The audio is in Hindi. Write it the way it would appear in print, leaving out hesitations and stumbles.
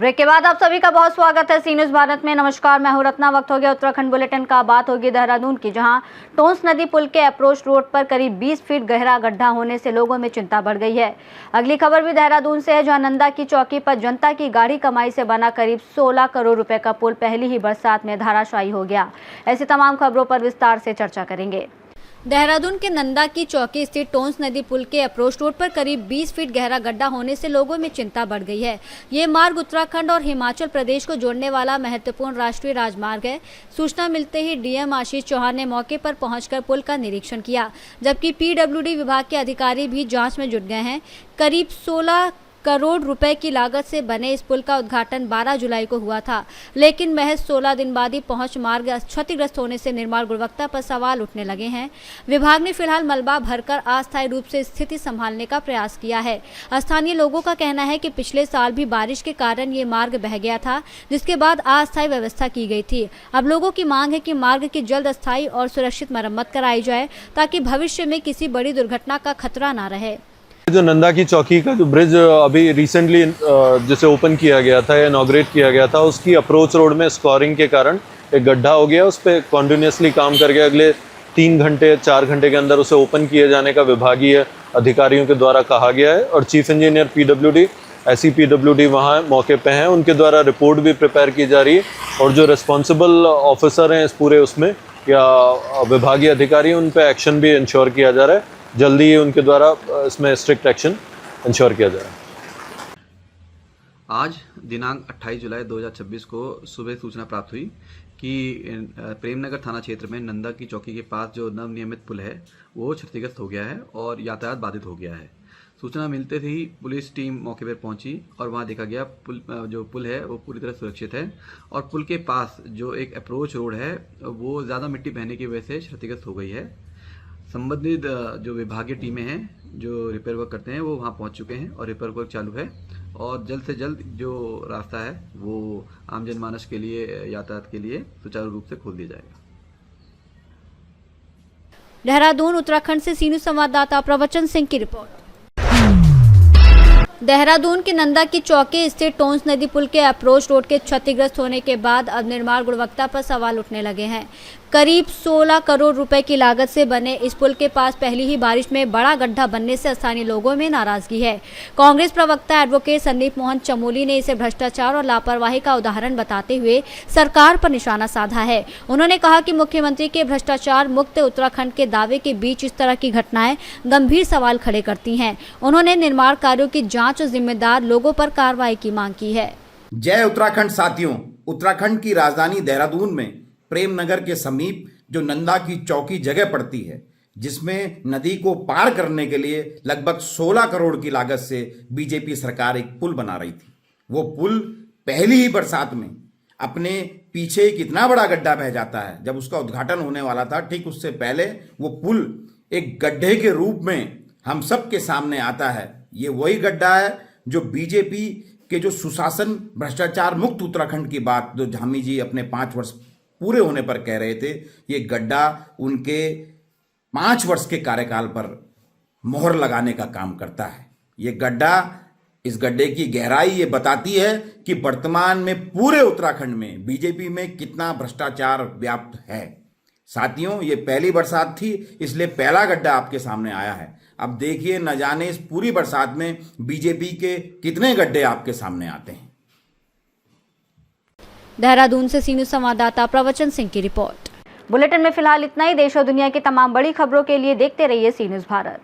ब्रेक के बाद आप सभी का बहुत स्वागत है सी न्यूज़ भारत में। नमस्कार, मैं हूं रत्ना। वक्त हो गया उत्तराखंड बुलेटिन का। बात होगी देहरादून की, जहां टोंस नदी पुल के अप्रोच रोड पर करीब 20 फीट गहरा गड्ढा होने से लोगों में चिंता बढ़ गई है। अगली खबर भी देहरादून से है, जहां नंदा की चौकी पर जनता की गाढ़ी कमाई से बना करीब 16 करोड़ रुपए का पुल पहली ही बरसात में धराशायी हो गया। ऐसी तमाम खबरों पर विस्तार से चर्चा करेंगे। देहरादून के नंदा की चौकी स्थित टोंस नदी पुल के अप्रोच रोड पर करीब 20 फीट गहरा गड्ढा होने से लोगों में चिंता बढ़ गई है। ये मार्ग उत्तराखंड और हिमाचल प्रदेश को जोड़ने वाला महत्वपूर्ण राष्ट्रीय राजमार्ग है। सूचना मिलते ही डीएम आशीष चौहान ने मौके पर पहुंचकर पुल का निरीक्षण किया, जबकि पीडब्ल्यूडी विभाग के अधिकारी भी जांच में जुट गए हैं। करीब 16 करोड़ रुपए की लागत से बने इस पुल का उद्घाटन 12 जुलाई को हुआ था, लेकिन महज 16 दिन बाद ही पहुंच मार्ग क्षतिग्रस्त होने से निर्माण गुणवत्ता पर सवाल उठने लगे हैं। विभाग ने फिलहाल मलबा भरकर अस्थायी रूप से स्थिति संभालने का प्रयास किया है। स्थानीय लोगों का कहना है कि पिछले साल भी बारिश के कारण ये मार्ग बह गया था, जिसके बाद अस्थायी व्यवस्था की गई थी। अब लोगों की मांग है कि मार्ग की जल्द अस्थायी और सुरक्षित मरम्मत कराई जाए, ताकि भविष्य में किसी बड़ी दुर्घटना का खतरा न रहे। जो नंदा की चौकी का जो ब्रिज अभी रिसेंटली जिसे ओपन किया गया था या इनॉग्रेट किया गया था, उसकी अप्रोच रोड में स्कोरिंग के कारण एक गड्ढा हो गया। उस पर कॉन्टिन्यूसली काम करके अगले 3 घंटे 4 घंटे के अंदर उसे ओपन किए जाने का विभागीय अधिकारियों के द्वारा कहा गया है। और चीफ इंजीनियर पीडब्ल्यूडी, ऐसी पीडब्ल्यूडी वहाँ मौके पे हैं, उनके द्वारा रिपोर्ट भी प्रिपेयर की जा रही है। और जो रिस्पॉन्सिबल ऑफिसर हैं इस पूरे उसमें या विभागीय अधिकारी, उन पर एक्शन भी इंश्योर किया जा रहा है। जल्दी ही उनके द्वारा इसमें स्ट्रिक्ट एक्शन इंश्योर किया जा रहा है। आज दिनांक 28 जुलाई 2026 को सुबह सूचना प्राप्त हुई कि प्रेमनगर थाना क्षेत्र में नंदा की चौकी के पास जो नवनिर्मित पुल है वो क्षतिग्रस्त हो गया है और यातायात बाधित हो गया है। सूचना मिलते ही पुलिस टीम मौके पर पहुंची और वहां देखा गया जो पुल है वो पूरी तरह सुरक्षित है। और पुल के पास जो एक अप्रोच रोड है वो ज़्यादा मिट्टी बहने की वजह से क्षतिग्रस्त हो गई है। संबंधित जो विभागीय टीमें हैं जो रिपेयर वर्क करते हैं वो वहाँ पहुँच चुके हैं और रिपेयर वर्क चालू है। और जल्द से जल्द जो रास्ता है वो आम जनमानस के लिए यातायात के लिए सुचारू रूप से खोल दिया जाएगा। देहरादून उत्तराखंड से सी न्यूज़ संवाददाता प्रवचन सिंह की रिपोर्ट। देहरादून के नंदा की चौकी स्थित टोंस नदी पुल के अप्रोच रोड के क्षतिग्रस्त होने के बाद अब निर्माण गुणवत्ता पर सवाल उठने लगे हैं। करीब 16 करोड़ रुपए की लागत से बने इस पुल के पास पहली ही बारिश में बड़ा गड्ढा बनने से स्थानीय लोगों में नाराजगी है। कांग्रेस प्रवक्ता एडवोकेट संदीप मोहन चमोली ने इसे भ्रष्टाचार और लापरवाही का उदाहरण बताते हुए सरकार पर निशाना साधा है। उन्होंने कहा कि मुख्यमंत्री के भ्रष्टाचार मुक्त उत्तराखंड के दावे के बीच इस तरह की घटनाएं गंभीर सवाल खड़े करती हैं। उन्होंने निर्माण कार्यों की जांच और जिम्मेदार लोगों पर कार्रवाई की मांग की है। जय उत्तराखंड साथियों, उत्तराखंड की राजधानी देहरादून में प्रेमनगर के समीप जो नंदा की चौकी जगह पड़ती है, जिसमें नदी को पार करने के लिए लगभग 16 करोड़ की लागत से बीजेपी सरकार एक पुल बना रही थी। वो पुल पहली ही बरसात में अपने पीछे एक इतना बड़ा गड्ढा बह जाता है। जब उसका उद्घाटन होने वाला था, ठीक उससे पहले वो पुल एक गड्ढे के रूप में हम सब के सामने आता है। ये वही गड्ढा है जो बीजेपी के जो सुशासन भ्रष्टाचार मुक्त उत्तराखंड की बात जो धामी जी अपने 5 वर्ष पूरे होने पर कह रहे थे, ये गड्ढा उनके 5 वर्ष के कार्यकाल पर मोहर लगाने का काम करता है। ये गड्ढा, इस गड्ढे की गहराई ये बताती है कि वर्तमान में पूरे उत्तराखंड में बीजेपी में कितना भ्रष्टाचार व्याप्त है। साथियों, ये पहली बरसात थी, इसलिए पहला गड्ढा आपके सामने आया है। अब देखिए, न जाने इस पूरी बरसात में बीजेपी के कितने गड्ढे आपके सामने आते हैं। देहरादून से सी न्यूज़ संवाददाता प्रवचन सिंह की रिपोर्ट। बुलेटिन में फिलहाल इतना ही। देश और दुनिया की तमाम बड़ी खबरों के लिए देखते रहिए सी न्यूज़ भारत।